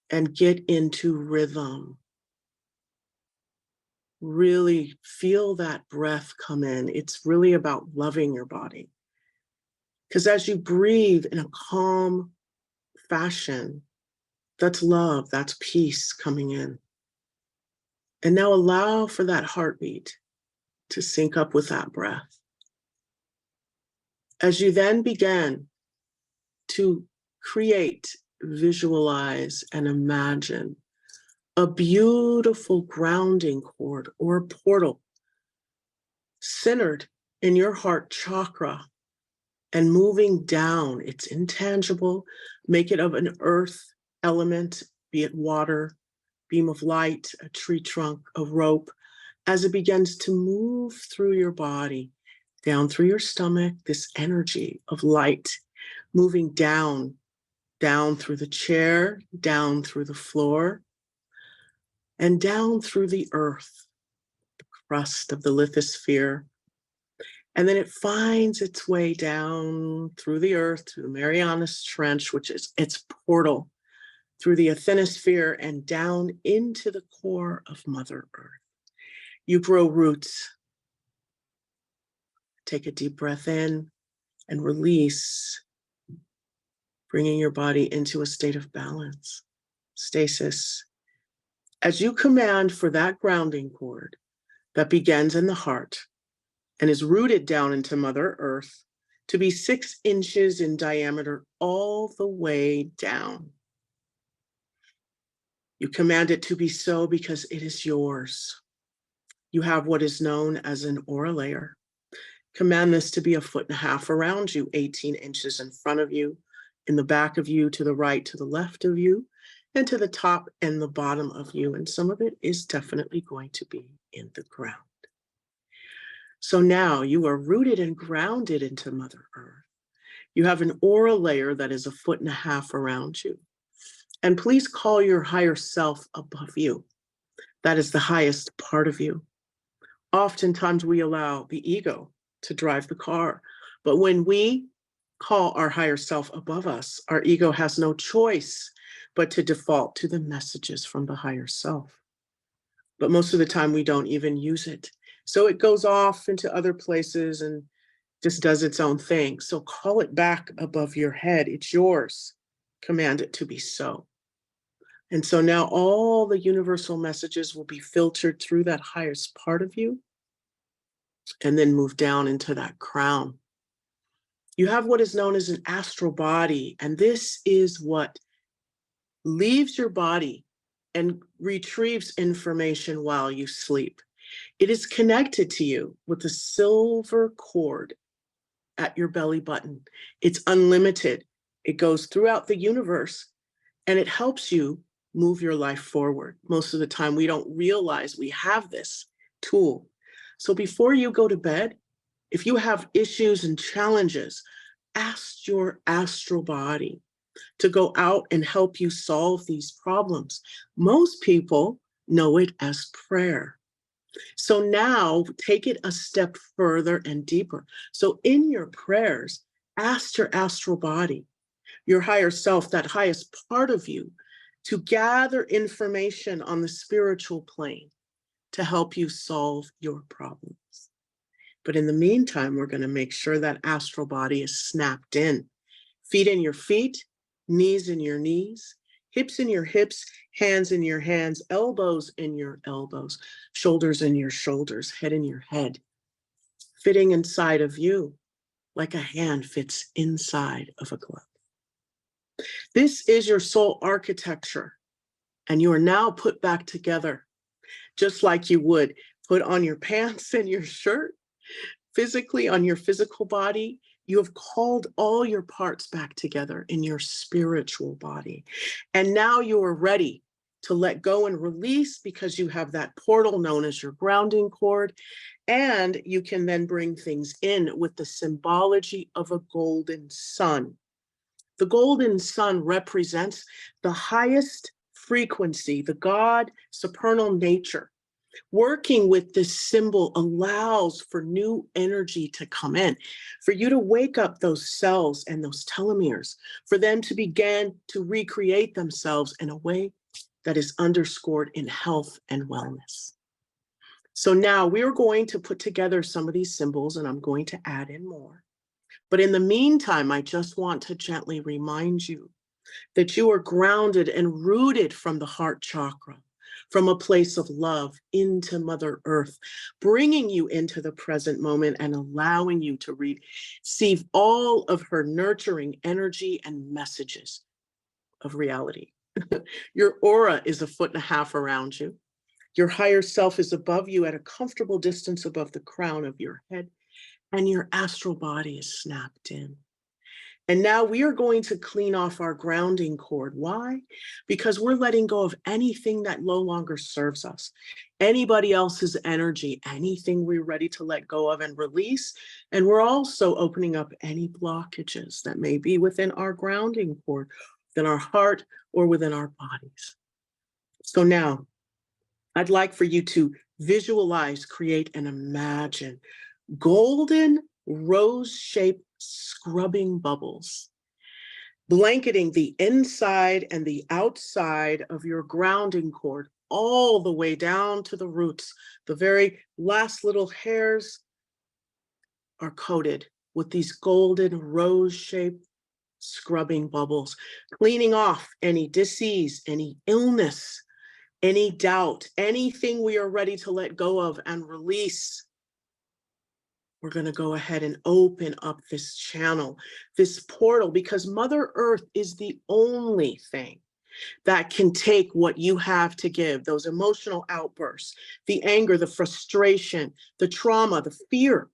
and get into rhythm. Really feel that breath come in. It's really about loving your body. Because as you breathe in a calm fashion, that's love, that's peace coming in. And now allow for that heartbeat to sync up with that breath. As you then begin to create, visualize, and imagine a beautiful grounding cord or portal centered in your heart chakra and moving down. It's intangible. Make it of an earth element, be it water, beam of light, a tree trunk, a rope, as it begins to move through your body, down through your stomach, this energy of light moving down through the chair, down through the floor, and down through the earth, the crust of the lithosphere. And then it finds its way down through the earth, through the Marianas Trench, which is its portal, through the asthenosphere and down into the core of Mother Earth. You grow roots. Take a deep breath in and release, bringing your body into a state of balance, stasis. As you command for that grounding cord that begins in the heart and is rooted down into Mother Earth to be 6 inches in diameter all the way down. You command it to be so because it is yours. You have what is known as an aura layer. Command this to be 1.5 feet around you, 18 inches in front of you, in the back of you, to the right, to the left of you, and to the top and the bottom of you. And some of it is definitely going to be in the ground. So now you are rooted and grounded into Mother Earth. You have an aura layer that is 1.5 feet around you. And please call your higher self above you. That is the highest part of you. Oftentimes we allow the ego to drive the car. But when we call our higher self above us, our ego has no choice but to default to the messages from the higher self. But most of the time we don't even use it. So it goes off into other places and just does its own thing. So call it back above your head. It's yours. Command it to be so. And so now all the universal messages will be filtered through that highest part of you and then move down into that crown. You have what is known as an astral body, and this is what leaves your body and retrieves information while you sleep. It is connected to you with a silver cord at your belly button. It's unlimited. It goes throughout the universe, and it helps you move your life forward. Most of the time, we don't realize we have this tool. So before you go to bed, if you have issues and challenges, ask your astral body to go out and help you solve these problems. Most people know it as prayer. So now take it a step further and deeper. So in your prayers, ask your astral body, your higher self, that highest part of you, to gather information on the spiritual plane to help you solve your problems. But in the meantime, we're going to make sure that astral body is snapped in. Feet in your feet, knees in your knees, hips in your hips, hands in your hands, elbows in your elbows, shoulders in your shoulders, head in your head, fitting inside of you like a hand fits inside of a glove. This is your soul architecture, and you are now put back together, just like you would put on your pants and your shirt. Physically, on your physical body, you have called all your parts back together in your spiritual body. And now you are ready to let go and release, because you have that portal known as your grounding cord. And you can then bring things in with the symbology of a golden sun. The golden sun represents the highest frequency, the God supernal nature, working with this symbol allows for new energy to come in, for you to wake up those cells and those telomeres, for them to begin to recreate themselves in a way that is underscored in health and wellness. So now we're going to put together some of these symbols, and I'm going to add in more. But in the meantime, I just want to gently remind you that you are grounded and rooted from the heart chakra, from a place of love into Mother Earth, bringing you into the present moment and allowing you to receive all of her nurturing energy and messages of reality. Your aura is 1.5 feet around you. Your higher self is above you at a comfortable distance above the crown of your head, and your astral body is snapped in. And now we are going to clean off our grounding cord. Why? Because we're letting go of anything that no longer serves us, anybody else's energy, anything we're ready to let go of and release. And we're also opening up any blockages that may be within our grounding cord, within our heart, or within our bodies. So now, I'd like for you to visualize, create, and imagine golden rose-shaped scrubbing bubbles, blanketing the inside and the outside of your grounding cord, all the way down to the roots. The very last little hairs are coated with these golden rose-shaped scrubbing bubbles, cleaning off any disease, any illness, any doubt, anything we are ready to let go of and release. We're going to go ahead and open up this channel, this portal, because Mother Earth is the only thing that can take what you have to give, those emotional outbursts, the anger, the frustration, the trauma, the fear.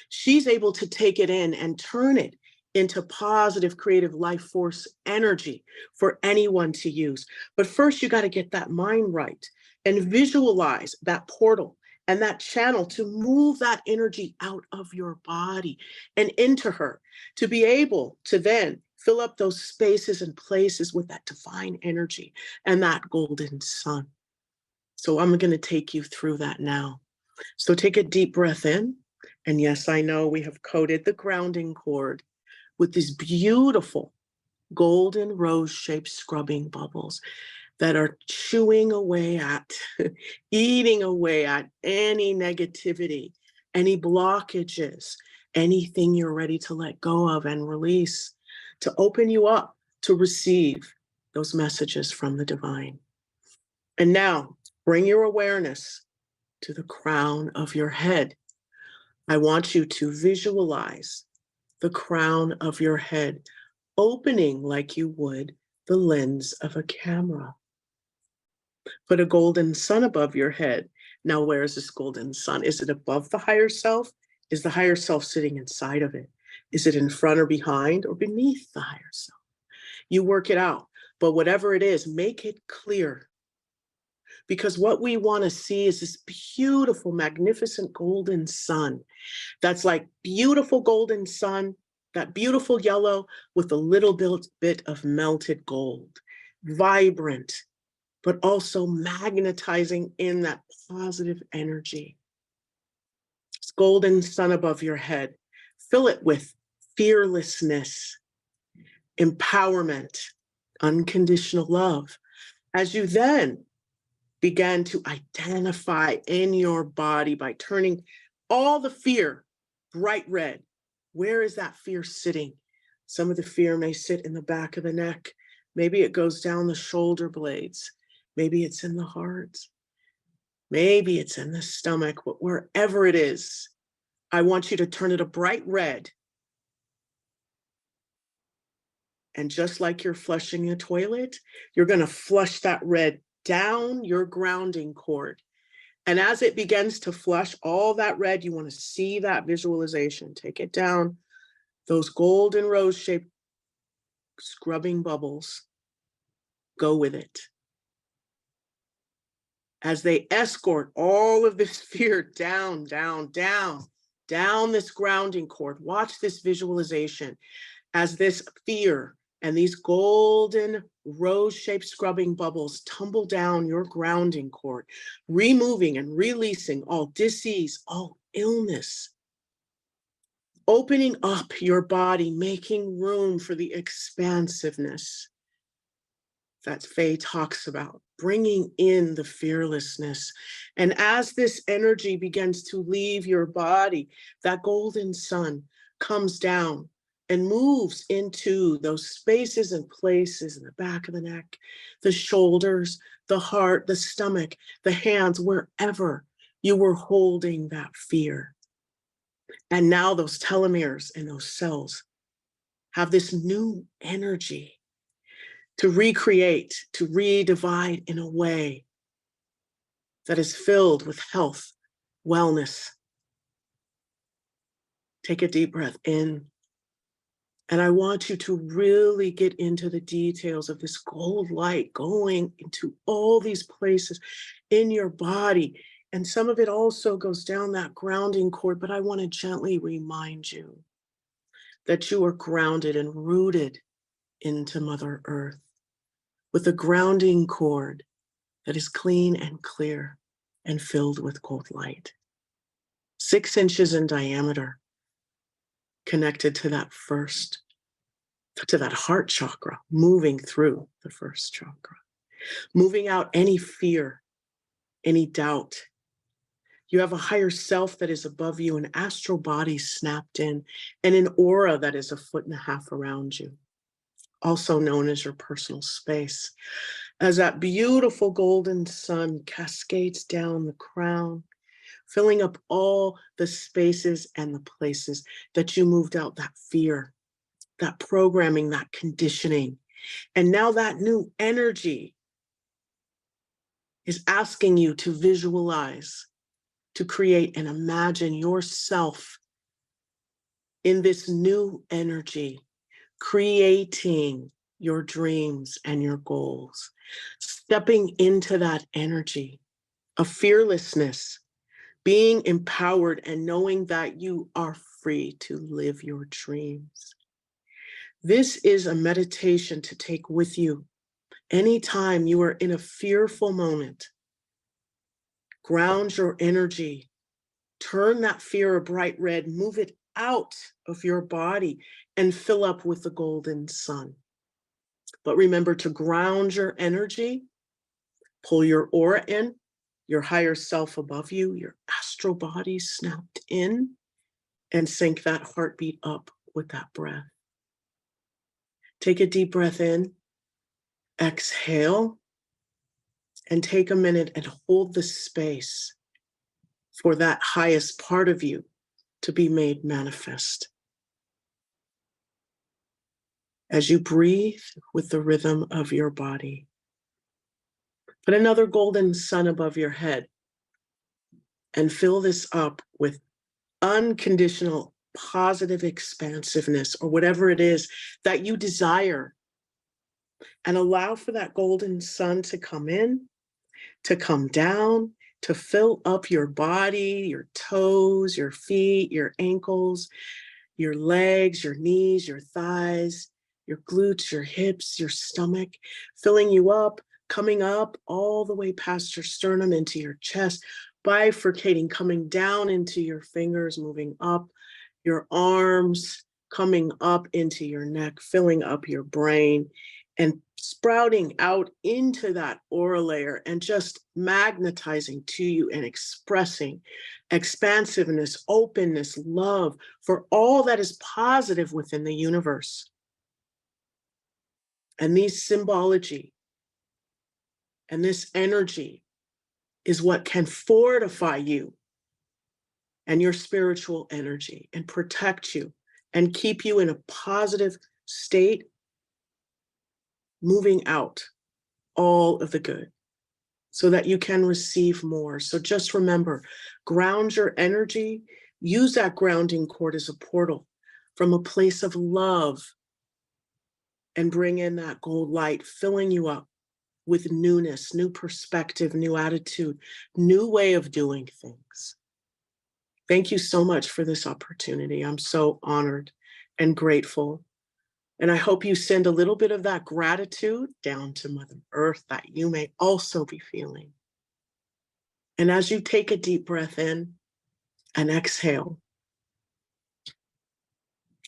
She's able to take it in and turn it into positive, creative life force energy for anyone to use. But first, you got to get that mind right and visualize that portal and that channel to move that energy out of your body and into her, to be able to then fill up those spaces and places with that divine energy and that golden sun. So I'm going to take you through that now. So take a deep breath in. And yes, I know we have coated the grounding cord with these beautiful golden rose-shaped scrubbing bubbles that are chewing away at, eating away at any negativity, any blockages, anything you're ready to let go of and release, to open you up to receive those messages from the divine. And now bring your awareness to the crown of your head. I want you to visualize the crown of your head opening like you would the lens of a camera. Put a golden sun above your head. Now, where is this golden sun? Is it above the higher self? Is the higher self sitting inside of it? Is it in front or behind or beneath the higher self? You work it out, but whatever it is, make it clear. Because what we want to see is this beautiful, magnificent golden sun. That's like beautiful golden sun, that beautiful yellow with a little bit of melted gold, vibrant, but also magnetizing in that positive energy. This golden sun above your head, fill it with fearlessness, empowerment, unconditional love. As you then began to identify in your body by turning all the fear bright red. Where is that fear sitting? Some of the fear may sit in the back of the neck. Maybe it goes down the shoulder blades. Maybe it's in the heart. Maybe it's in the stomach, but wherever it is, I want you to turn it a bright red. And just like you're flushing a toilet, you're going to flush that red down your grounding cord. And as it begins to flush all that red, you want to see that visualization. Take it down, those golden rose-shaped scrubbing bubbles. Go with it. As they escort all of this fear down, down, down, down this grounding cord. Watch this visualization as this fear And these golden rose-shaped scrubbing bubbles tumble down your grounding cord, removing and releasing all disease, all illness, opening up your body, making room for the expansiveness that Faye talks about, bringing in the fearlessness. And as this energy begins to leave your body, that golden sun comes down and moves into those spaces and places in the back of the neck, the shoulders, the heart, the stomach, the hands, wherever you were holding that fear. And now those telomeres and those cells have this new energy to recreate, to redivide in a way that is filled with health, wellness. Take a deep breath in. And I want you to really get into the details of this gold light going into all these places in your body. And some of it also goes down that grounding cord, but I want to gently remind you that you are grounded and rooted into Mother Earth with a grounding cord that is clean and clear and filled with gold light. 6 inches in diameter, connected to that heart chakra, moving through the first chakra, moving out any fear, any doubt. You have a higher self that is above you, an astral body snapped in, and an aura that is 1.5 feet around you, also known as your personal space. As that beautiful golden sun cascades down the crown, filling up all the spaces and the places that you moved out that fear, that programming, that conditioning. And now that new energy is asking you to visualize, to create and imagine yourself in this new energy, creating your dreams and your goals, stepping into that energy of fearlessness, being empowered and knowing that you are free to live your dreams. This is a meditation to take with you anytime you are in a fearful moment. Ground your energy, turn that fear a bright red, move it out of your body and fill up with the golden sun. But remember to ground your energy, pull your aura in, your higher self above you, your astral body snapped in, and sync that heartbeat up with that breath. Take a deep breath in, exhale, and take a minute and hold the space for that highest part of you to be made manifest. As you breathe with the rhythm of your body, put another golden sun above your head and fill this up with unconditional positive expansiveness or whatever it is that you desire. And allow for that golden sun to come in, to come down, to fill up your body, your toes, your feet, your ankles, your legs, your knees, your thighs, your glutes, your hips, your stomach, filling you up, coming up all the way past your sternum into your chest, bifurcating, coming down into your fingers, moving up your arms, coming up into your neck, filling up your brain, and sprouting out into that aura layer and just magnetizing to you and expressing expansiveness, openness, love for all that is positive within the universe. And these symbology and this energy is what can fortify you and your spiritual energy and protect you and keep you in a positive state, moving out all of the good so that you can receive more. So just remember, ground your energy, use that grounding cord as a portal from a place of love and bring in that gold light, filling you up with newness, new perspective, new attitude, new way of doing things. Thank you so much for this opportunity. I'm so honored and grateful And I hope you send a little bit of that gratitude down to Mother Earth that you may also be feeling. And as you take a deep breath in and exhale,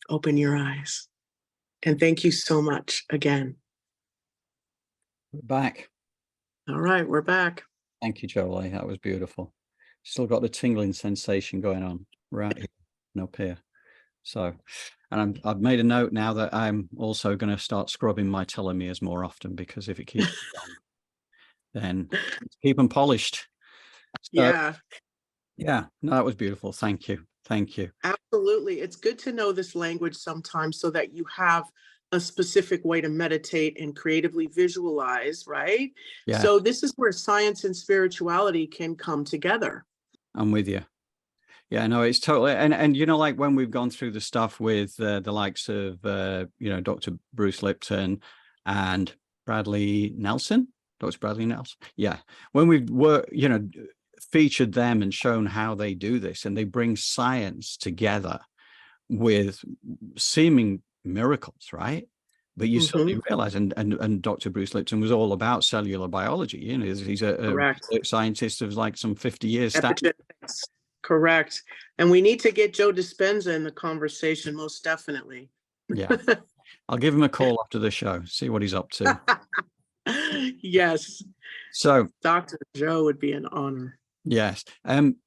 open your eyes. And thank you so much again. We're back. All right, we're back. Thank you, Jolie. That was beautiful. Still got the tingling sensation going on right here and up here. So, and I've made a note now that I'm also going to start scrubbing my telomeres more often, because if it keeps then keep them polished. So, yeah, no, that was beautiful. Thank you. Thank you. Absolutely. It's good to know this language sometimes so that you have a specific way to meditate and creatively visualize, right? Yeah. So this is where science and spirituality can come together. I'm with you. Yeah, no, it's totally, and you know, like when we've gone through the stuff with the likes of you know, Dr. Bruce Lipton and Bradley Nelson, Dr. Bradley Nelson. Yeah, when we've you know, featured them and shown how they do this, and they bring science together with seeming miracles, right? But you suddenly realize, and Dr. Bruce Lipton was all about cellular biology. You know, he's a scientist of like some 50 years. Epigenetics. Correct. And we need to get Joe Dispenza in the conversation, most definitely. Yeah. I'll give him a call after the show, see what he's up to. Yes. So Dr. Joe would be an honor. Yes.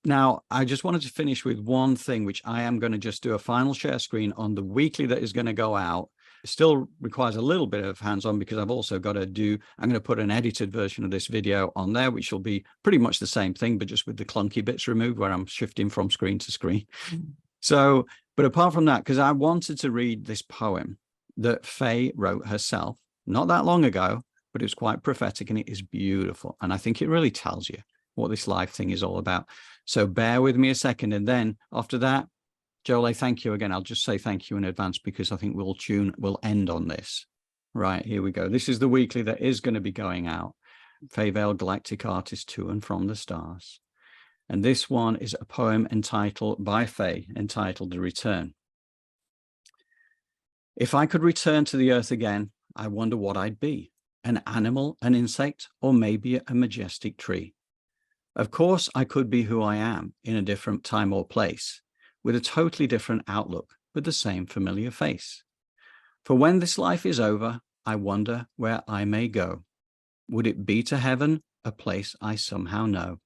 Now, I just wanted to finish with one thing, which I am going to just do a final share screen on the weekly that is going to go out. It still requires a little bit of hands-on, because I've also got to I'm going to put an edited version of this video on there, which will be pretty much the same thing, but just with the clunky bits removed where I'm shifting from screen to screen. So, but apart from that, because I wanted to read this poem that Faye wrote herself not that long ago, but it was quite prophetic and it is beautiful. And I think it really tells you what this life thing is all about. So bear with me a second. And then after that, Jolie, thank you again. I'll just say thank you in advance, because I think we'll end on this. Right, here we go. This is the weekly that is going to be going out. Faye Vale, Galactic Artist, To and From the Stars. And this one is a poem by Faye, entitled The Return. If I could return to the earth again, I wonder what I'd be. An animal, an insect, or maybe a majestic tree. Of course, I could be who I am in a different time or place, with a totally different outlook, but the same familiar face. For when this life is over, I wonder where I may go. Would it be to heaven, a place I somehow know?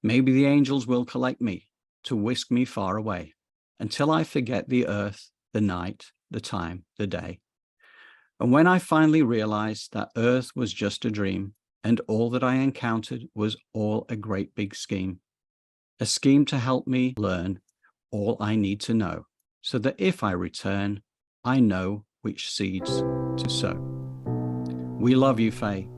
Maybe the angels will collect me to whisk me far away, until I forget the earth, the night, the time, the day. And when I finally realize that earth was just a dream, and all that I encountered was all a great big scheme. A scheme to help me learn all I need to know, so that if I return, I know which seeds to sow. We love you, Faye.